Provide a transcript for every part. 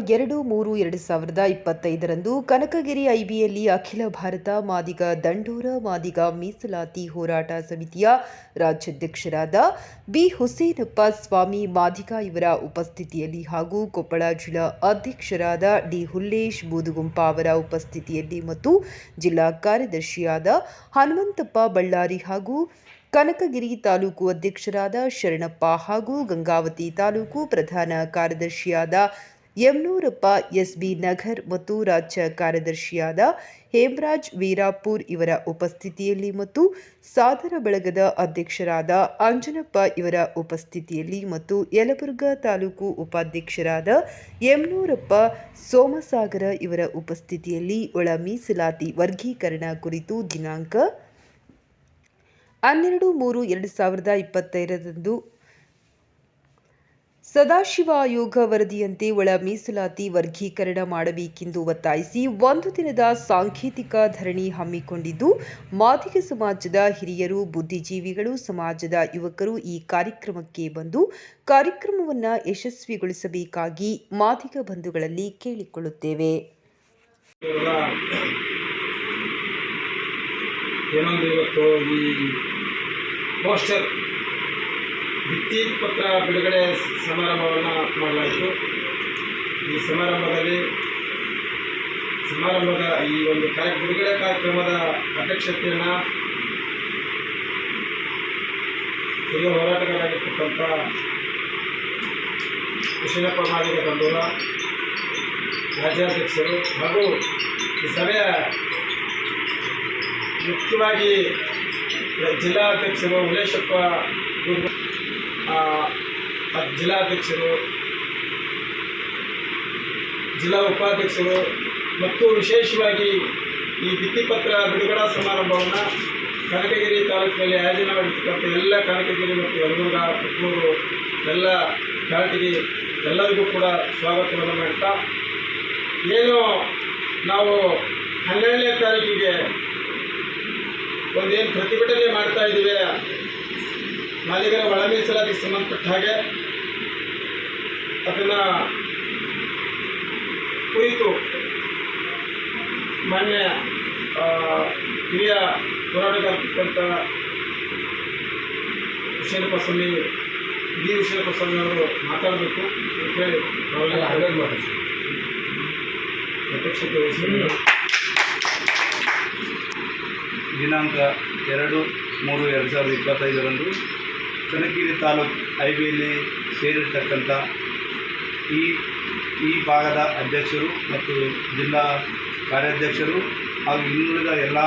2/3/2025 ಕನಕಗಿರಿ ಐಬಿಯಲ್ಲಿ ಅಖಿಲ ಭಾರತ ಮಾದಿಗ ದಂಡೋರ ಮಾದಿಗ ಮೀಸಲಾತಿ ಹೋರಾಟ ಸಮಿತಿಯ ರಾಜ್ಯಾಧ್ಯಕ್ಷರಾದ ಬಿ ಹುಸೇನಪ್ಪ ಸ್ವಾಮಿ ಮಾದಿಗ ಇವರ ಉಪಸ್ಥಿತಿಯಲ್ಲಿ ಹಾಗೂ ಕೊಪ್ಪಳ ಜಿಲ್ಲಾ ಅಧ್ಯಕ್ಷರಾದ ಡಿ ಹುಲ್ಲೇಶ್ ಬೂದುಗುಂಪ ಅವರ ಉಪಸ್ಥಿತಿಯಲ್ಲಿ ಮತ್ತು ಜಿಲ್ಲಾ ಕಾರ್ಯದರ್ಶಿಯಾದ ಹನುಮಂತಪ್ಪ ಬಳ್ಳಾರಿ ಹಾಗೂ ಕನಕಗಿರಿ ತಾಲೂಕು ಅಧ್ಯಕ್ಷರಾದ ಶರಣಪ್ಪ ಹಾಗೂ ಗಂಗಾವತಿ ತಾಲೂಕು ಪ್ರಧಾನ ಕಾರ್ಯದರ್ಶಿಯಾದ ಯಮನೂರಪ್ಪ ಎಸ್ಬಿ ನಗರ್ ಮತ್ತು ರಾಜ್ಯ ಕಾರ್ಯದರ್ಶಿಯಾದ ಹೇಮರಾಜ್ ವೀರಾಪುರ್ ಇವರ ಉಪಸ್ಥಿತಿಯಲ್ಲಿ ಮತ್ತು ಸಾದರ ಬಳಗದ ಅಧ್ಯಕ್ಷರಾದ ಅಂಜನಪ್ಪ ಇವರ ಉಪಸ್ಥಿತಿಯಲ್ಲಿ ಮತ್ತು ಯಲಬುರ್ಗಾ ತಾಲೂಕು ಉಪಾಧ್ಯಕ್ಷರಾದ ಯಮನೂರಪ್ಪ ಸೋಮಸಾಗರ ಇವರ ಉಪಸ್ಥಿತಿಯಲ್ಲಿ ಒಳ ಮೀಸಲಾತಿ ವರ್ಗೀಕರಣ ಕುರಿತು ದಿನಾಂಕ 12/3/2025 ಸದಾಶಿವ ಆಯೋಗ ವರದಿಯಂತೆ ಒಳ ಮೀಸಲಾತಿ ವರ್ಗೀಕರಣ ಮಾಡಬೇಕೆಂದು ಒತ್ತಾಯಿಸಿ ಒಂದು ದಿನದ ಸಾಂಕೇತಿಕ ಧರಣಿ ಹಮ್ಮಿಕೊಂಡಿದ್ದು, ಮಾದಿಗ ಸಮಾಜದ ಹಿರಿಯರು, ಬುದ್ಧಿಜೀವಿಗಳು, ಸಮಾಜದ ಯುವಕರು ಈ ಕಾರ್ಯಕ್ರಮಕ್ಕೆ ಬಂದು ಕಾರ್ಯಕ್ರಮವನ್ನು ಯಶಸ್ವಿಗೊಳಿಸಬೇಕಾಗಿ ಮಾದಿಗ ಬಂಧುಗಳಲ್ಲಿ ಕೇಳಿಕೊಳ್ಳುತ್ತೇವೆ. ಏನೊಂದು ಇವತ್ತು ಈ ಪೋಸ್ಟರ್ ಭಿತ್ತಿ ಪತ್ರ ಬಿಡುಗಡೆ ಸಮಾರಂಭವನ್ನು ಮಾಡಲಾಯಿತು. ಈ ಸಮಾರಂಭದ ಈ ಒಂದು ಬಿಡುಗಡೆ ಕಾರ್ಯಕ್ರಮದ ಅಧ್ಯಕ್ಷತೆಯನ್ನು ಹಿರಿಯ ಹೋರಾಟಗಾರರಾಗಿರ್ತಕ್ಕಂಥ ಹುಸೇನಪ್ಪ ಮಾದಿಗ ದಂಡೋರ ರಾಜ್ಯಾಧ್ಯಕ್ಷರು ಹಾಗೂ ಈ ಸಭೆಯ ಮುಖ್ಯವಾಗಿ ಜಿಲ್ಲಾಧ್ಯಕ್ಷರು ಹುಲ್ಲೇಶಪ್ಪ ಜಿಲ್ಲಾಧ್ಯಕ್ಷರು, ಜಿಲ್ಲಾ ಉಪಾಧ್ಯಕ್ಷರು ಮತ್ತು ವಿಶೇಷವಾಗಿ ಈ ಭಿತ್ತಿಪತ್ರ ಬಿಡುಗಡಾ ಸಮಾರಂಭವನ್ನು ಕನಕಗಿರಿ ತಾಲೂಕಿನಲ್ಲಿ ಆಯೋಜನೆ ಮಾಡಿರ್ತಕ್ಕಂಥ ಎಲ್ಲ ಕನಕಗಿರಿ ಮತ್ತು ಯಲಬುರ್ಗಾ ಪುತ್ತೂರು ಎಲ್ಲ ಘಾಟಿಗೆ ಎಲ್ಲರಿಗೂ ಕೂಡ ಸ್ವಾಗತವನ್ನು ಮಾಡ್ತಾ, ಏನು ನಾವು 12ನೇ ತಾರೀಕಿಗೆ ಒಂದೇನು ಪ್ರತಿಭಟನೆ ಮಾಡ್ತಾ ಇದ್ದೀವಿ, ಮಾದಿಗರ ಒಳ ಮೀಸಲಾತಿಗೆ ಸಂಬಂಧಪಟ್ಟ ಹಾಗೆ ಅದನ್ನು ಕುರಿತು ಮಾನ್ಯ ಹಿರಿಯ ಹೋರಾಟಗಾರರ್ತಕ್ಕಂಥ ಹುಸೇನಪ್ಪ ಸ್ವಾಮಿ ಅವರು ಮಾತಾಡಬೇಕು ಅಂತೇಳಿ ನಾವೆಲ್ಲ ಆರ್ಡರ್ ಮಾಡಿದ್ವಿ. ಅಧ್ಯಕ್ಷತೆ ವಹಿಸಿದ ದಿನಾಂಕ 2/3/2025 ಕನಕಗಿರಿ ತಾಲೂಕು ಐಬಿಯಲ್ಲಿ ಸೇರಿರ್ತಕ್ಕಂಥ ಈ ಭಾಗದ ಅಧ್ಯಕ್ಷರು ಮತ್ತು ಜಿಲ್ಲಾ ಕಾರ್ಯಾಧ್ಯಕ್ಷರು ಹಾಗೂ ಇನ್ನುಳಿದ ಎಲ್ಲ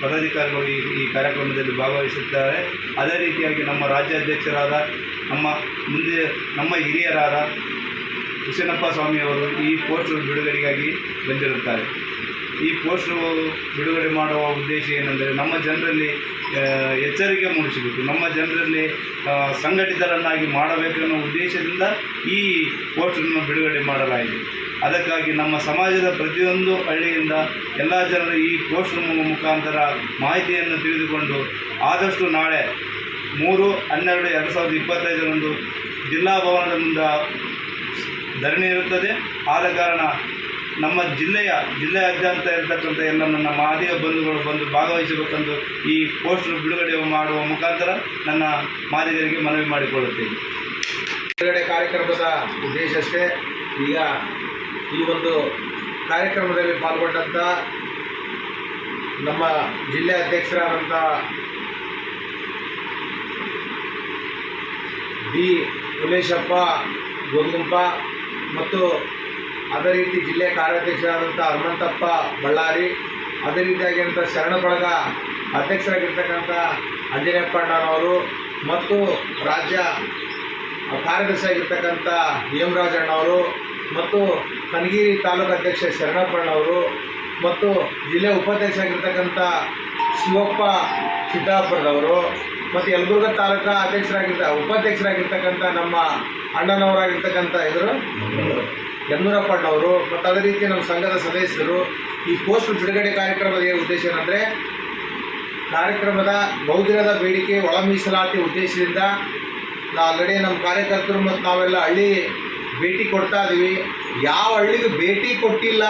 ಪದಾಧಿಕಾರಿಗಳು ಈ ಕಾರ್ಯಕ್ರಮದಲ್ಲಿ ಭಾಗವಹಿಸುತ್ತಾರೆ. ಅದೇ ರೀತಿಯಾಗಿ ನಮ್ಮ ರಾಜ್ಯಾಧ್ಯಕ್ಷರಾದ ನಮ್ಮ ಹಿರಿಯರಾದ ಹುಸೇನಪ್ಪ ಸ್ವಾಮಿಯವರು ಈ ಪೋಸ್ಟರ್ ಬಿಡುಗಡೆಗಾಗಿ ಬಂದಿರುತ್ತಾರೆ. ಈ ಪೋಸ್ಟರ್ ಬಿಡುಗಡೆ ಮಾಡುವ ಉದ್ದೇಶ ಏನೆಂದರೆ ನಮ್ಮ ಜನರಲ್ಲಿ ಎಚ್ಚರಿಕೆ ಮೂಡಿಸಬೇಕು, ನಮ್ಮ ಜನರಲ್ಲಿ ಸಂಘಟಿತರನ್ನಾಗಿ ಮಾಡಬೇಕೆನ್ನುವ ಉದ್ದೇಶದಿಂದ ಈ ಪೋಸ್ಟರನ್ನು ಬಿಡುಗಡೆ ಮಾಡಲಾಗಿದೆ. ಅದಕ್ಕಾಗಿ ನಮ್ಮ ಸಮಾಜದ ಪ್ರತಿಯೊಂದು ಹಳ್ಳಿಯಿಂದ ಎಲ್ಲ ಜನರು ಈ ಪೋಸ್ಟರ್ ಮುಖಾಂತರ ಮಾಹಿತಿಯನ್ನು ತಿಳಿದುಕೊಂಡು ಆದಷ್ಟು ನಾಳೆ 3/12/2025 ಜಿಲ್ಲಾ ಭವನದ ಮುಂದೆ ಧರಣಿ ಇರುತ್ತದೆ. ಆದ ಕಾರಣ ನಮ್ಮ ಜಿಲ್ಲೆಯಾದ್ಯಂತ ಇರತಕ್ಕಂಥ ಎಲ್ಲ ನನ್ನ ಮಾದಿಗ ಬಂಧುಗಳು ಬಂದು ಭಾಗವಹಿಸಬೇಕೆಂದು ಈ ಪೋಸ್ಟರ್ ಬಿಡುಗಡೆ ಮಾಡುವ ಮುಖಾಂತರ ನನ್ನ ಮಾದಿಗರಿಗೆ ಮನವಿ ಮಾಡಿಕೊಳ್ಳುತ್ತೇನೆ. ಬಿಡುಗಡೆ ಕಾರ್ಯಕ್ರಮದ ಉದ್ದೇಶ ಅಷ್ಟೇ. ಈಗ ಈ ಒಂದು ಕಾರ್ಯಕ್ರಮದಲ್ಲಿ ಪಾಲ್ಗೊಂಡಂಥ ನಮ್ಮ ಜಿಲ್ಲೆ ಅಧ್ಯಕ್ಷರಾದಂಥ ಡಿ ಹುಲ್ಲೇಶಪ್ಪ ಬೂದುಗುಂಪ ಮತ್ತು ಅದೇ ರೀತಿ ಜಿಲ್ಲೆ ಕಾರ್ಯಾಧ್ಯಕ್ಷರಾದಂಥ ಹನುಮಂತಪ್ಪ ಬಳ್ಳಾರಿ, ಅದೇ ರೀತಿಯಾಗಿಂಥ ಶರಣ ಬಳಗ ಅಧ್ಯಕ್ಷರಾಗಿರ್ತಕ್ಕಂಥ ಅಂಜನಪ್ಪಣ್ಣವರು ಮತ್ತು ರಾಜ್ಯ ಕಾರ್ಯದರ್ಶಿಯಾಗಿರ್ತಕ್ಕಂಥ ಹೇಮರಾಜ್ ಅಣ್ಣವರು ಮತ್ತು ಕನಗಿರಿ ತಾಲೂಕು ಅಧ್ಯಕ್ಷ ಶರಣಪ್ಪಣ್ಣವರು ಮತ್ತು ಜಿಲ್ಲೆ ಉಪಾಧ್ಯಕ್ಷರಾಗಿರ್ತಕ್ಕಂಥ ಶಿವಪ್ಪ ಸಿದ್ದಾಪುರದವರು ಮತ್ತು ಯಲಬುರ್ಗಾ ತಾಲೂಕು ಉಪಾಧ್ಯಕ್ಷರಾಗಿರ್ತಕ್ಕಂಥ ನಮ್ಮ ಅಣ್ಣನವರಾಗಿರ್ತಕ್ಕಂಥ ಯಮನೂರಪ್ಪಣ್ಣವರು ಮತ್ತು ಅದೇ ರೀತಿ ನಮ್ಮ ಸಂಘದ ಸದಸ್ಯರು. ಈ ಪೋಸ್ಟ್ ಬಿಡುಗಡೆ ಕಾರ್ಯಕ್ರಮದ ಉದ್ದೇಶ ಏನಂದರೆ, ಕಾರ್ಯಕ್ರಮದ ಬಹುದಿನದ ಬೇಡಿಕೆ ಒಳ ಮೀಸಲಾತಿ ಉದ್ದೇಶದಿಂದ ಆಲ್ರೆಡಿ ನಮ್ಮ ಕಾರ್ಯಕರ್ತರು ಮತ್ತು ನಾವೆಲ್ಲ ಹಳ್ಳಿ ಭೇಟಿ ಕೊಡ್ತಾ ಇದ್ದೀವಿ. ಯಾವ ಹಳ್ಳಿಗೆ ಭೇಟಿ ಕೊಟ್ಟಿಲ್ಲ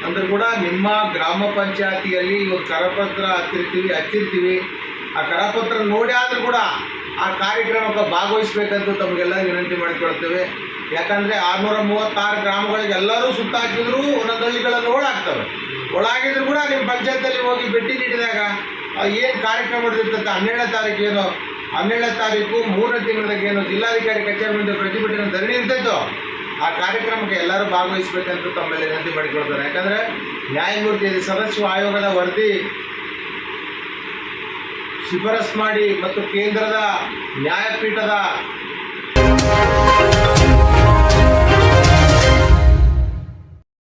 ಅಂದರೂ ಕೂಡ ನಿಮ್ಮ ಗ್ರಾಮ ಪಂಚಾಯತಿಯಲ್ಲಿ ಒಂದು ಕರಪತ್ರ ಹಚ್ಚಿರ್ತೀವಿ. ಆ ಕರಪತ್ರ ನೋಡಿ ಆದರೂ ಕೂಡ ಆ ಕಾರ್ಯಕ್ರಮಕ್ಕೆ ಭಾಗವಹಿಸಬೇಕಂತ ತಮಗೆಲ್ಲ ವಿನಂತಿ ಮಾಡಿಕೊಳ್ತೇವೆ. ಯಾಕಂದರೆ 636 ಗ್ರಾಮಗಳಿಗೆ ಎಲ್ಲರೂ ಸುತ್ತ ಹಾಕಿದ್ರು ಒಂದೊಂದು ಹಳ್ಳಿಗಳನ್ನು ಒಳಾಗ್ತವೆ. ಒಳಾಗಿದ್ರು ಕೂಡ ನಿಮ್ಮ ಪಂಚಾಯತಲ್ಲಿ ಹೋಗಿ ಭೇಟಿ ನೀಡಿದಾಗ ಏನು ಕಾರ್ಯಕ್ರಮ ನಡೆದಿರ್ತಂತೆ 12ನೇ ತಾರೀಕು ಏನು 12ನೇ ತಾರೀಕು 3ನೇ ತಿಂಗಳದಾಗ ಏನು ಜಿಲ್ಲಾಧಿಕಾರಿ ಕಚೇರಿ ಮುಂದೆ ಪ್ರತಿಭಟನೆ ಧರಣಿ ಇರ್ತೈತೋ ಆ ಕಾರ್ಯಕ್ರಮಕ್ಕೆ ಎಲ್ಲರೂ ಭಾಗವಹಿಸಬೇಕಂತ ತಮ್ಮೆಲ್ಲ ವಿನಂತಿ ಮಾಡಿಕೊಳ್ತಾರೆ. ಯಾಕಂದರೆ ನ್ಯಾಯಮೂರ್ತಿ ಸದಸ್ಯ ಆಯೋಗದ ವರದಿ ಶಿಫಾರಸ್ ಮಾಡಿ ಮತ್ತು ಕೇಂದ್ರದ ನ್ಯಾಯಪೀಠದ